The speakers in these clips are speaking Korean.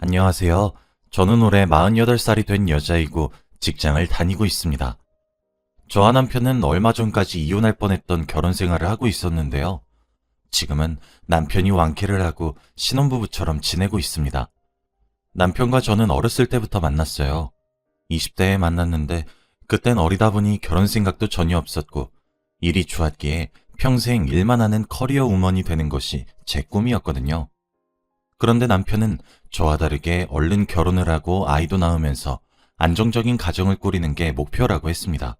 안녕하세요. 저는 올해 48살이 된 여자이고 직장을 다니고 있습니다. 저와 남편은 얼마 전까지 이혼할 뻔했던 결혼 생활을 하고 있었는데요. 지금은 남편이 완쾌를 하고 신혼부부처럼 지내고 있습니다. 남편과 저는 어렸을 때부터 만났어요. 20대에 만났는데 그땐 어리다 보니 결혼 생각도 전혀 없었고 일이 좋았기에 평생 일만 하는 커리어 우먼이 되는 것이 제 꿈이었거든요. 그런데 남편은 저와 다르게 얼른 결혼을 하고 아이도 낳으면서 안정적인 가정을 꾸리는 게 목표라고 했습니다.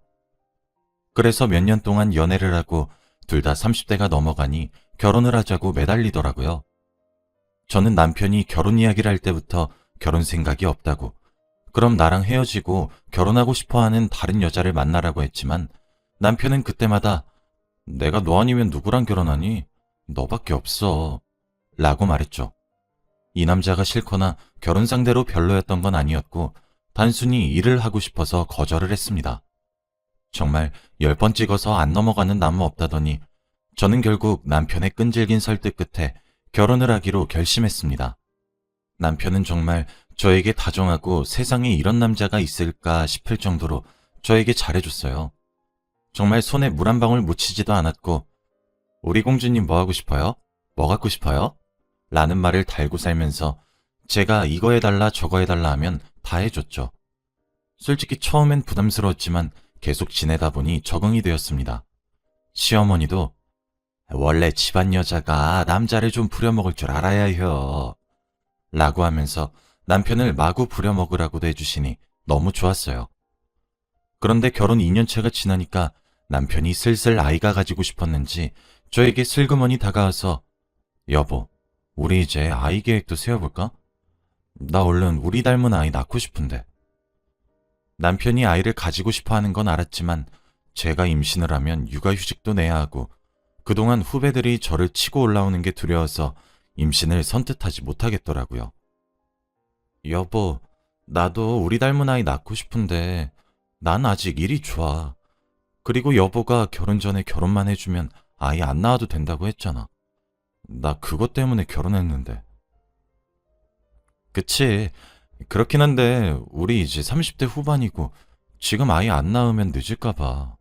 그래서 몇 년 동안 연애를 하고 둘 다 30대가 넘어가니 결혼을 하자고 매달리더라고요. 저는 남편이 결혼 이야기를 할 때부터 결혼 생각이 없다고, 그럼 나랑 헤어지고 결혼하고 싶어 하는 다른 여자를 만나라고 했지만 남편은 그때마다 내가 너 아니면 누구랑 결혼하니? 너밖에 없어. 라고 말했죠. 이 남자가 싫거나 결혼 상대로 별로였던 건 아니었고 단순히 일을 하고 싶어서 거절을 했습니다. 정말 10번 찍어서 안 넘어가는 나무 없다더니 저는 결국 남편의 끈질긴 설득 끝에 결혼을 하기로 결심했습니다. 남편은 정말 저에게 다정하고 세상에 이런 남자가 있을까 싶을 정도로 저에게 잘해줬어요. 정말 손에 물 한 방울 묻히지도 않았고 우리 공주님 뭐 하고 싶어요? 뭐 갖고 싶어요? 라는 말을 달고 살면서 제가 이거 해달라 저거 해달라 하면 다 해줬죠. 솔직히 처음엔 부담스러웠지만 계속 지내다 보니 적응이 되었습니다. 시어머니도 원래 집안 여자가 남자를 좀 부려먹을 줄 알아야 해요. 라고 하면서 남편을 마구 부려먹으라고도 해주시니 너무 좋았어요. 그런데 결혼 2년차가 지나니까 남편이 슬슬 아이가 가지고 싶었는지 저에게 슬그머니 다가와서 여보, 우리 이제 아이 계획도 세워볼까? 나 얼른 우리 닮은 아이 낳고 싶은데. 남편이 아이를 가지고 싶어 하는 건 알았지만 제가 임신을 하면 육아휴직도 내야 하고 그동안 후배들이 저를 치고 올라오는 게 두려워서 임신을 선뜻하지 못하겠더라고요. 여보, 나도 우리 닮은 아이 낳고 싶은데 난 아직 일이 좋아. 그리고 여보가 결혼 전에 결혼만 해주면 아이 안 낳아도 된다고 했잖아. 나 그것 때문에 결혼했는데. 그치. 그렇긴 한데 우리 이제 30대 후반이고 지금 아이 안 낳으면 늦을까 봐.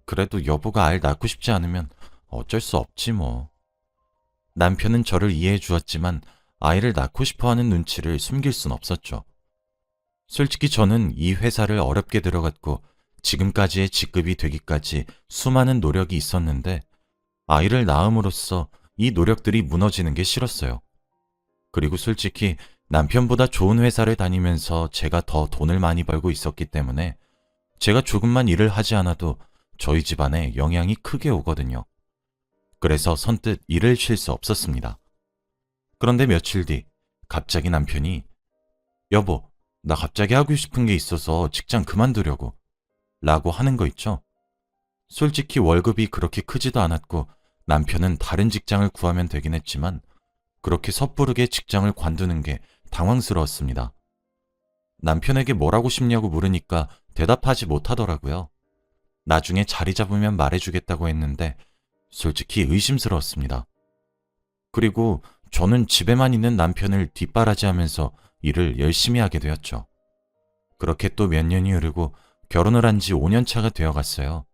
그래도 여보가 아이를 낳고 싶지 않으면 어쩔 수 없지 뭐. 남편은 저를 이해해 주었지만 아이를 낳고 싶어 하는 눈치를 숨길 순 없었죠. 솔직히 저는 이 회사를 어렵게 들어갔고 지금까지의 직급이 되기까지 수많은 노력이 있었는데 아이를 낳음으로써 이 노력들이 무너지는 게 싫었어요. 그리고 솔직히 남편보다 좋은 회사를 다니면서 제가 더 돈을 많이 벌고 있었기 때문에 제가 조금만 일을 하지 않아도 저희 집안에 영향이 크게 오거든요. 그래서 선뜻 일을 쉴 수 없었습니다. 그런데 며칠 뒤 갑자기 남편이 여보, 나 갑자기 하고 싶은 게 있어서 직장 그만두려고 라고 하는 거 있죠? 솔직히 월급이 그렇게 크지도 않았고 남편은 다른 직장을 구하면 되긴 했지만 그렇게 섣부르게 직장을 관두는 게 당황스러웠습니다. 남편에게 뭘 하고 싶냐고 물으니까 대답하지 못하더라고요. 나중에 자리 잡으면 말해주겠다고 했는데 솔직히 의심스러웠습니다. 그리고 저는 집에만 있는 남편을 뒷바라지하면서 일을 열심히 하게 되었죠. 그렇게 또 몇 년이 흐르고 결혼을 한 지 5년 차가 되어 갔어요.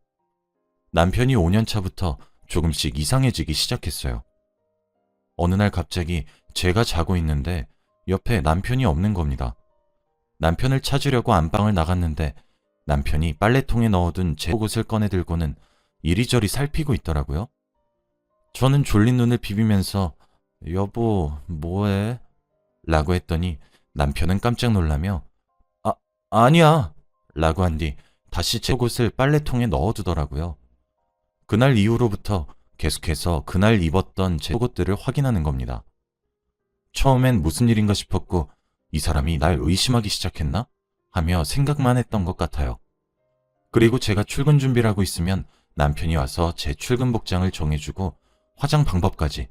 남편이 5년 차부터 조금씩 이상해지기 시작했어요. 어느 날 갑자기 제가 자고 있는데 옆에 남편이 없는 겁니다. 남편을 찾으려고 안방을 나갔는데 남편이 빨래통에 넣어둔 제 속옷을 꺼내 들고는 이리저리 살피고 있더라고요. 저는 졸린 눈을 비비면서 여보, 뭐해? 라고 했더니 남편은 깜짝 놀라며 아니야! 라고 한 뒤 다시 제 속옷을 빨래통에 넣어두더라고요. 그날 이후로부터 계속해서 그날 입었던 제 속옷들을 확인하는 겁니다. 처음엔 무슨 일인가 싶었고 이 사람이 날 의심하기 시작했나? 하며 생각만 했던 것 같아요. 그리고 제가 출근 준비를 하고 있으면 남편이 와서 제 출근 복장을 정해주고 화장 방법까지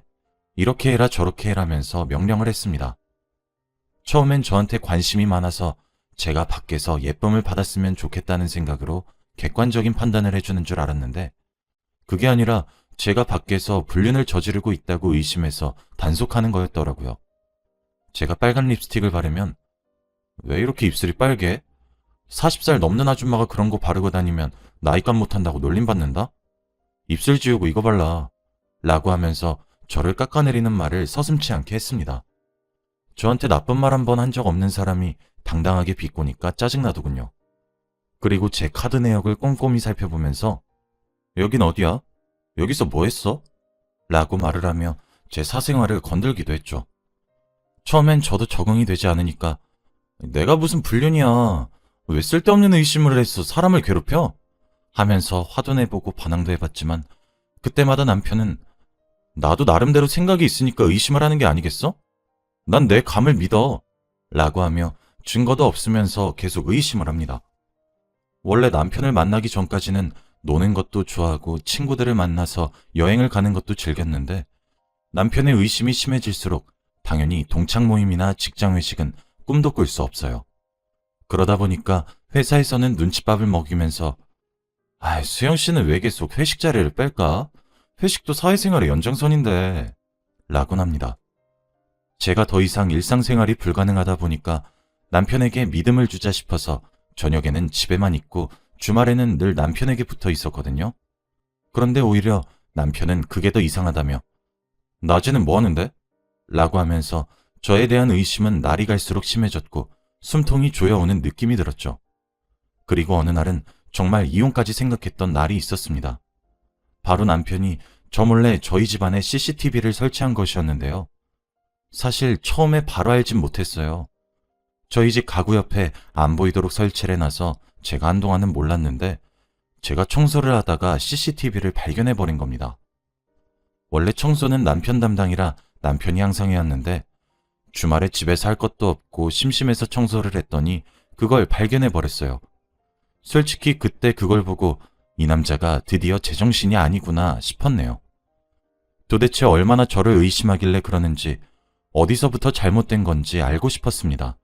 이렇게 해라 저렇게 해라면서 명령을 했습니다. 처음엔 저한테 관심이 많아서 제가 밖에서 예쁨을 받았으면 좋겠다는 생각으로 객관적인 판단을 해주는 줄 알았는데 그게 아니라 제가 밖에서 불륜을 저지르고 있다고 의심해서 단속하는 거였더라고요. 제가 빨간 립스틱을 바르면 왜 이렇게 입술이 빨개? 40살 넘는 아줌마가 그런 거 바르고 다니면 나이값 못한다고 놀림받는다? 입술 지우고 이거 발라. 라고 하면서 저를 깎아내리는 말을 서슴지 않게 했습니다. 저한테 나쁜 말 한 번 한 적 없는 사람이 당당하게 비꼬니까 짜증나더군요. 그리고 제 카드 내역을 꼼꼼히 살펴보면서 여긴 어디야? 여기서 뭐 했어? 라고 말을 하며 제 사생활을 건들기도 했죠. 처음엔 저도 적응이 되지 않으니까 내가 무슨 불륜이야. 왜 쓸데없는 의심을 해서 사람을 괴롭혀? 하면서 화도 내보고 반항도 해봤지만 그때마다 남편은 나도 나름대로 생각이 있으니까 의심을 하는 게 아니겠어? 난 내 감을 믿어. 라고 하며 증거도 없으면서 계속 의심을 합니다. 원래 남편을 만나기 전까지는 노는 것도 좋아하고 친구들을 만나서 여행을 가는 것도 즐겼는데 남편의 의심이 심해질수록 당연히 동창 모임이나 직장 회식은 꿈도 꿀 수 없어요. 그러다 보니까 회사에서는 눈칫밥을 먹이면서 수영 씨는 왜 계속 회식 자리를 뺄까? 회식도 사회생활의 연장선인데 라곤 합니다. 제가 더 이상 일상생활이 불가능하다 보니까 남편에게 믿음을 주자 싶어서 저녁에는 집에만 있고 주말에는 늘 남편에게 붙어 있었거든요. 그런데 오히려 남편은 그게 더 이상하다며 낮에는 뭐 하는데? 라고 하면서 저에 대한 의심은 날이 갈수록 심해졌고 숨통이 조여오는 느낌이 들었죠. 그리고 어느 날은 정말 이혼까지 생각했던 날이 있었습니다. 바로 남편이 저 몰래 저희 집안에 CCTV를 설치한 것이었는데요. 사실 처음에 바로 알진 못했어요. 저희 집 가구 옆에 안 보이도록 설치를 해놔서 제가 한동안은 몰랐는데 제가 청소를 하다가 CCTV를 발견해버린 겁니다. 원래 청소는 남편 담당이라 남편이 항상 해왔는데 주말에 집에서 할 것도 없고 심심해서 청소를 했더니 그걸 발견해버렸어요. 솔직히 그때 그걸 보고 이 남자가 드디어 제정신이 아니구나 싶었네요. 도대체 얼마나 저를 의심하길래 그러는지 어디서부터 잘못된 건지 알고 싶었습니다.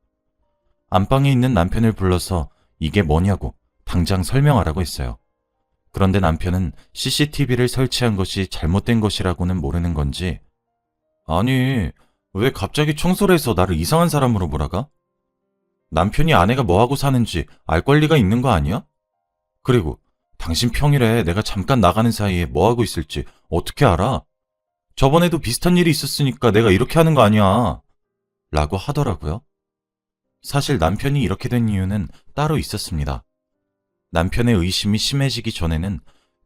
안방에 있는 남편을 불러서 이게 뭐냐고 당장 설명하라고 했어요. 그런데 남편은 CCTV를 설치한 것이 잘못된 것이라고는 모르는 건지 아니, 왜 갑자기 청소를 해서 나를 이상한 사람으로 몰아가? 남편이 아내가 뭐하고 사는지 알 권리가 있는 거 아니야? 그리고 당신 평일에 내가 잠깐 나가는 사이에 뭐하고 있을지 어떻게 알아? 저번에도 비슷한 일이 있었으니까 내가 이렇게 하는 거 아니야. 라고 하더라고요. 사실 남편이 이렇게 된 이유는 따로 있었습니다. 남편의 의심이 심해지기 전에는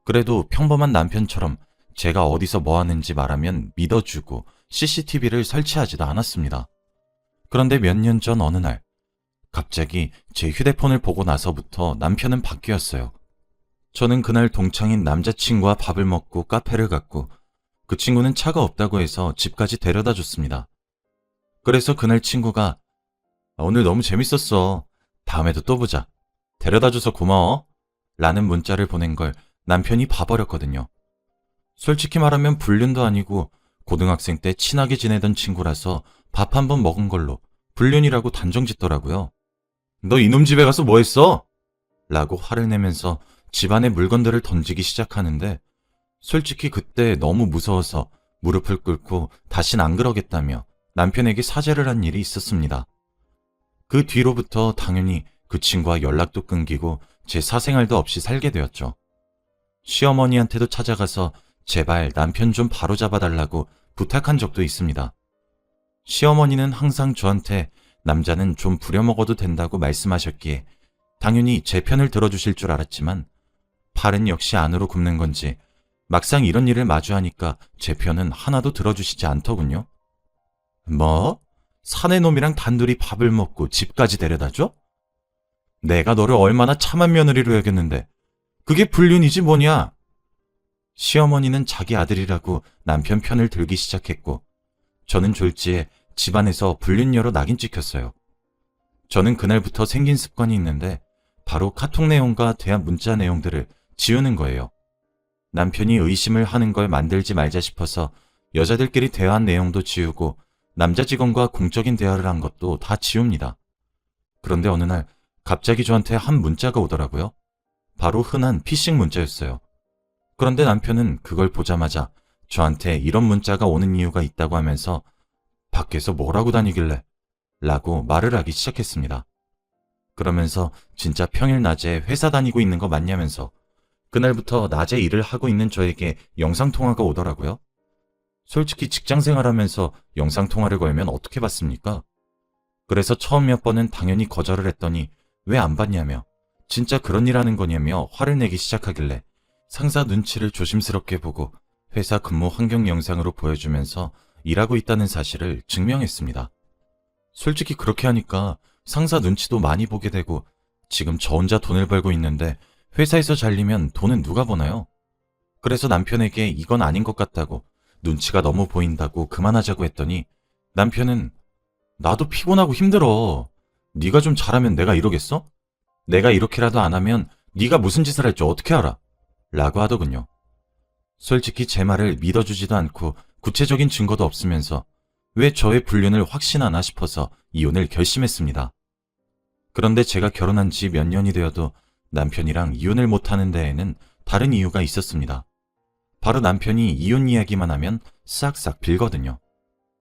그래도 평범한 남편처럼 제가 어디서 뭐 하는지 말하면 믿어주고 CCTV를 설치하지도 않았습니다. 그런데 몇 년 전 어느 날 갑자기 제 휴대폰을 보고 나서부터 남편은 바뀌었어요. 저는 그날 동창인 남자친구와 밥을 먹고 카페를 갔고 그 친구는 차가 없다고 해서 집까지 데려다 줬습니다. 그래서 그날 친구가 오늘 너무 재밌었어. 다음에도 또 보자. 데려다 줘서 고마워. 라는 문자를 보낸 걸 남편이 봐버렸거든요. 솔직히 말하면 불륜도 아니고 고등학생 때 친하게 지내던 친구라서 밥 한 번 먹은 걸로 불륜이라고 단정짓더라고요. 너 이놈 집에 가서 뭐 했어? 라고 화를 내면서 집안의 물건들을 던지기 시작하는데 솔직히 그때 너무 무서워서 무릎을 꿇고 다신 안 그러겠다며 남편에게 사죄를 한 일이 있었습니다. 그 뒤로부터 당연히 그 친구와 연락도 끊기고 제 사생활도 없이 살게 되었죠. 시어머니한테도 찾아가서 제발 남편 좀 바로잡아달라고 부탁한 적도 있습니다. 시어머니는 항상 저한테 남자는 좀 부려먹어도 된다고 말씀하셨기에 당연히 제 편을 들어주실 줄 알았지만 팔은 역시 안으로 굽는 건지 막상 이런 일을 마주하니까 제 편은 하나도 들어주시지 않더군요. 뭐? 사내 놈이랑 단둘이 밥을 먹고 집까지 데려다줘? 내가 너를 얼마나 참한 며느리로 여겼는데 그게 불륜이지 뭐냐? 시어머니는 자기 아들이라고 남편 편을 들기 시작했고 저는 졸지에 집안에서 불륜녀로 낙인 찍혔어요. 저는 그날부터 생긴 습관이 있는데 바로 카톡 내용과 대화 문자 내용들을 지우는 거예요. 남편이 의심을 하는 걸 만들지 말자 싶어서 여자들끼리 대화한 내용도 지우고 남자 직원과 공적인 대화를 한 것도 다 지웁니다. 그런데 어느 날 갑자기 저한테 한 문자가 오더라고요. 바로 흔한 피싱 문자였어요. 그런데 남편은 그걸 보자마자 저한테 이런 문자가 오는 이유가 있다고 하면서 밖에서 뭐라고 다니길래 라고 말을 하기 시작했습니다. 그러면서 진짜 평일 낮에 회사 다니고 있는 거 맞냐면서 그날부터 낮에 일을 하고 있는 저에게 영상통화가 오더라고요. 솔직히 직장 생활하면서 영상통화를 걸면 어떻게 받습니까? 그래서 처음 몇 번은 당연히 거절을 했더니 왜 안 받냐며 진짜 그런 일 하는 거냐며 화를 내기 시작하길래 상사 눈치를 조심스럽게 보고 회사 근무 환경 영상으로 보여주면서 일하고 있다는 사실을 증명했습니다. 솔직히 그렇게 하니까 상사 눈치도 많이 보게 되고 지금 저 혼자 돈을 벌고 있는데 회사에서 잘리면 돈은 누가 버나요? 그래서 남편에게 이건 아닌 것 같다고 눈치가 너무 보인다고 그만하자고 했더니 남편은 나도 피곤하고 힘들어. 네가 좀 잘하면 내가 이러겠어? 내가 이렇게라도 안 하면 네가 무슨 짓을 할지 어떻게 알아? 라고 하더군요. 솔직히 제 말을 믿어주지도 않고 구체적인 증거도 없으면서 왜 저의 불륜을 확신하나 싶어서 이혼을 결심했습니다. 그런데 제가 결혼한 지 몇 년이 되어도 남편이랑 이혼을 못하는 데에는 다른 이유가 있었습니다. 바로 남편이 이혼 이야기만 하면 싹싹 빌거든요.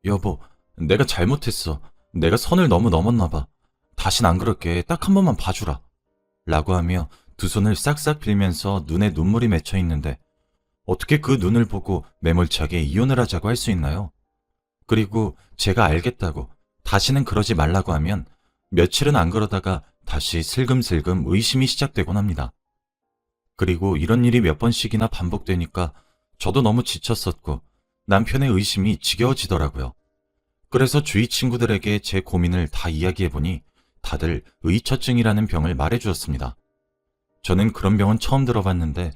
여보, 내가 잘못했어. 내가 선을 너무 넘었나 봐. 다신 안 그럴게. 딱 한 번만 봐주라. 라고 하며 두 손을 싹싹 빌면서 눈에 눈물이 맺혀 있는데 어떻게 그 눈을 보고 매몰차게 이혼을 하자고 할 수 있나요? 그리고 제가 알겠다고 다시는 그러지 말라고 하면 며칠은 안 그러다가 다시 슬금슬금 의심이 시작되곤 합니다. 그리고 이런 일이 몇 번씩이나 반복되니까 저도 너무 지쳤었고 남편의 의심이 지겨워지더라고요. 그래서 주위 친구들에게 제 고민을 다 이야기해보니 다들 의처증이라는 병을 말해주었습니다. 저는 그런 병은 처음 들어봤는데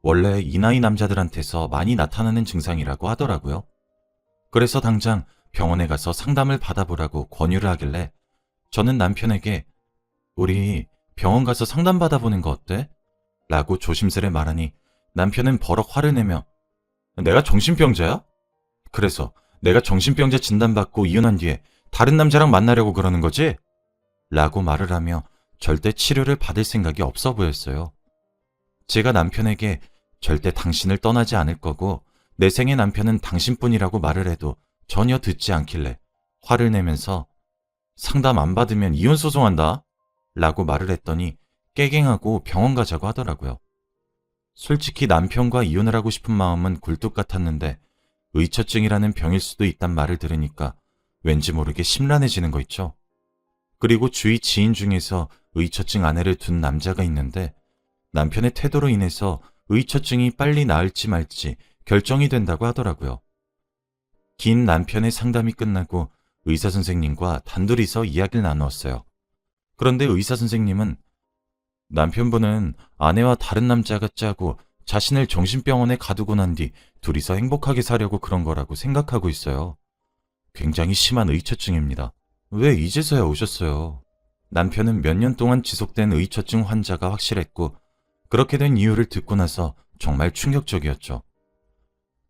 원래 이 나이 남자들한테서 많이 나타나는 증상이라고 하더라고요. 그래서 당장 병원에 가서 상담을 받아보라고 권유를 하길래 저는 남편에게 우리 병원 가서 상담 받아보는 거 어때? 라고 조심스레 말하니 남편은 버럭 화를 내며 내가 정신병자야? 그래서 내가 정신병자 진단받고 이혼한 뒤에 다른 남자랑 만나려고 그러는 거지? 라고 말을 하며 절대 치료를 받을 생각이 없어 보였어요. 제가 남편에게 절대 당신을 떠나지 않을 거고 내 생의 남편은 당신뿐이라고 말을 해도 전혀 듣지 않길래 화를 내면서 상담 안 받으면 이혼 소송한다 라고 말을 했더니 깨갱하고 병원 가자고 하더라고요. 솔직히 남편과 이혼을 하고 싶은 마음은 굴뚝 같았는데 의처증이라는 병일 수도 있단 말을 들으니까 왠지 모르게 심란해지는 거 있죠. 그리고 주위 지인 중에서 의처증 아내를 둔 남자가 있는데 남편의 태도로 인해서 의처증이 빨리 나을지 말지 결정이 된다고 하더라고요. 긴 남편의 상담이 끝나고 의사 선생님과 단둘이서 이야기를 나누었어요. 그런데 의사 선생님은 남편분은 아내와 다른 남자가 짜고 자신을 정신병원에 가두고 난 뒤 둘이서 행복하게 사려고 그런 거라고 생각하고 있어요. 굉장히 심한 의처증입니다. 왜 이제서야 오셨어요? 남편은 몇 년 동안 지속된 의처증 환자가 확실했고 그렇게 된 이유를 듣고 나서 정말 충격적이었죠.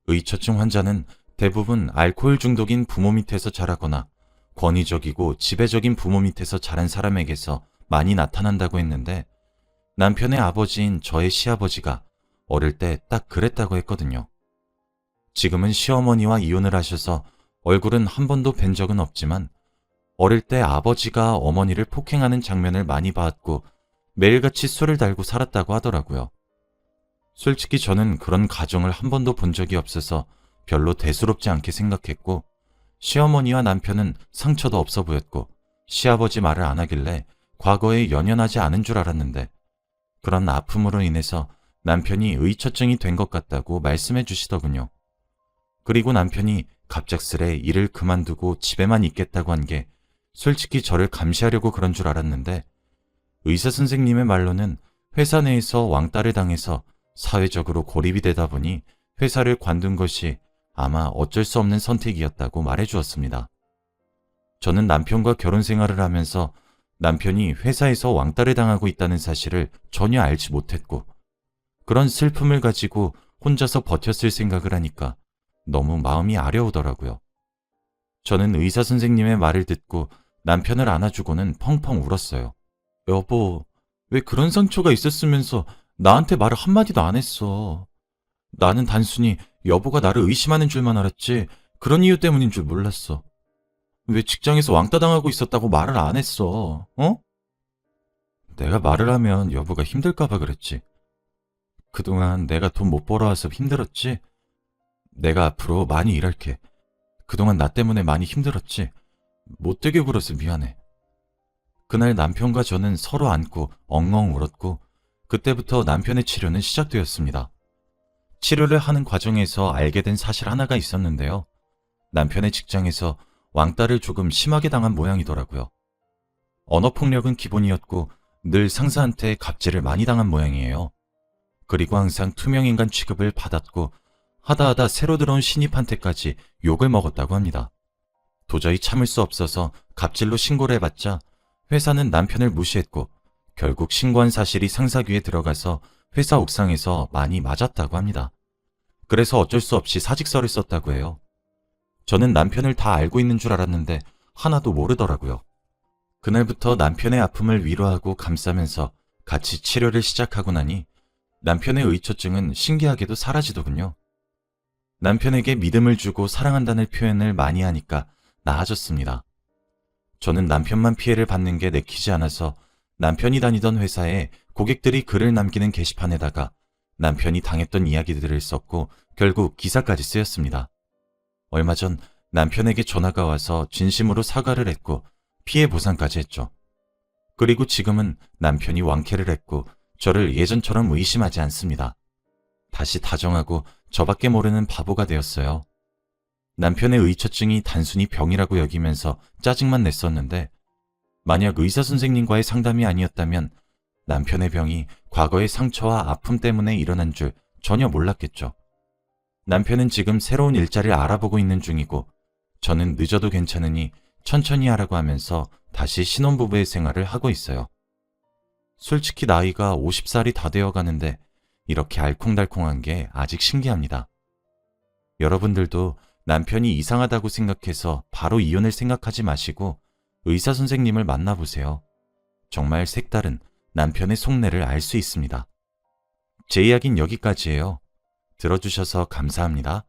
의처증 환자는 대부분 알코올 중독인 부모 밑에서 자라거나 권위적이고 지배적인 부모 밑에서 자란 사람에게서 많이 나타난다고 했는데 남편의 아버지인 저의 시아버지가 어릴 때 딱 그랬다고 했거든요. 지금은 시어머니와 이혼을 하셔서 얼굴은 한 번도 뵌 적은 없지만 어릴 때 아버지가 어머니를 폭행하는 장면을 많이 봤고 매일같이 술을 달고 살았다고 하더라고요. 솔직히 저는 그런 가정을 한 번도 본 적이 없어서 별로 대수롭지 않게 생각했고 시어머니와 남편은 상처도 없어 보였고 시아버지 말을 안 하길래 과거에 연연하지 않은 줄 알았는데 그런 아픔으로 인해서 남편이 의처증이 된 것 같다고 말씀해 주시더군요. 그리고 남편이 갑작스레 일을 그만두고 집에만 있겠다고 한 게 솔직히 저를 감시하려고 그런 줄 알았는데 의사 선생님의 말로는 회사 내에서 왕따를 당해서 사회적으로 고립이 되다 보니 회사를 관둔 것이 아마 어쩔 수 없는 선택이었다고 말해 주었습니다. 저는 남편과 결혼 생활을 하면서 남편이 회사에서 왕따를 당하고 있다는 사실을 전혀 알지 못했고 그런 슬픔을 가지고 혼자서 버텼을 생각을 하니까 너무 마음이 아려오더라고요. 저는 의사 선생님의 말을 듣고 남편을 안아주고는 펑펑 울었어요. 여보, 왜 그런 상처가 있었으면서 나한테 말을 한마디도 안 했어. 나는 단순히 여보가 나를 의심하는 줄만 알았지 그런 이유 때문인 줄 몰랐어. 왜 직장에서 왕따 당하고 있었다고 말을 안 했어? 어? 내가 말을 하면 여보가 힘들까봐 그랬지. 그동안 내가 돈 못 벌어와서 힘들었지? 내가 앞으로 많이 일할게. 그동안 나 때문에 많이 힘들었지? 못되게 굴어서 미안해. 그날 남편과 저는 서로 안고 엉엉 울었고 그때부터 남편의 치료는 시작되었습니다. 치료를 하는 과정에서 알게 된 사실 하나가 있었는데요. 남편의 직장에서 왕따를 조금 심하게 당한 모양이더라고요. 언어폭력은 기본이었고 늘 상사한테 갑질을 많이 당한 모양이에요. 그리고 항상 투명인간 취급을 받았고 하다 새로 들어온 신입한테까지 욕을 먹었다고 합니다. 도저히 참을 수 없어서 갑질로 신고를 해봤자 회사는 남편을 무시했고 결국 신고한 사실이 상사 귀에 들어가서 회사 옥상에서 많이 맞았다고 합니다. 그래서 어쩔 수 없이 사직서를 썼다고 해요. 저는 남편을 다 알고 있는 줄 알았는데 하나도 모르더라고요. 그날부터 남편의 아픔을 위로하고 감싸면서 같이 치료를 시작하고 나니 남편의 의처증은 신기하게도 사라지더군요. 남편에게 믿음을 주고 사랑한다는 표현을 많이 하니까 나아졌습니다. 저는 남편만 피해를 받는 게 내키지 않아서 남편이 다니던 회사에 고객들이 글을 남기는 게시판에다가 남편이 당했던 이야기들을 썼고 결국 기사까지 쓰였습니다. 얼마 전 남편에게 전화가 와서 진심으로 사과를 했고 피해 보상까지 했죠. 그리고 지금은 남편이 왕쾌를 했고 저를 예전처럼 의심하지 않습니다. 다시 다정하고 저밖에 모르는 바보가 되었어요. 남편의 의처증이 단순히 병이라고 여기면서 짜증만 냈었는데 만약 의사 선생님과의 상담이 아니었다면 남편의 병이 과거의 상처와 아픔 때문에 일어난 줄 전혀 몰랐겠죠. 남편은 지금 새로운 일자리를 알아보고 있는 중이고 저는 늦어도 괜찮으니 천천히 하라고 하면서 다시 신혼부부의 생활을 하고 있어요. 솔직히 나이가 50살이 다 되어 가는데 이렇게 알콩달콩한 게 아직 신기합니다. 여러분들도 남편이 이상하다고 생각해서 바로 이혼을 생각하지 마시고 의사 선생님을 만나보세요. 정말 색다른 남편의 속내를 알 수 있습니다. 제 이야기는 여기까지예요. 들어주셔서 감사합니다.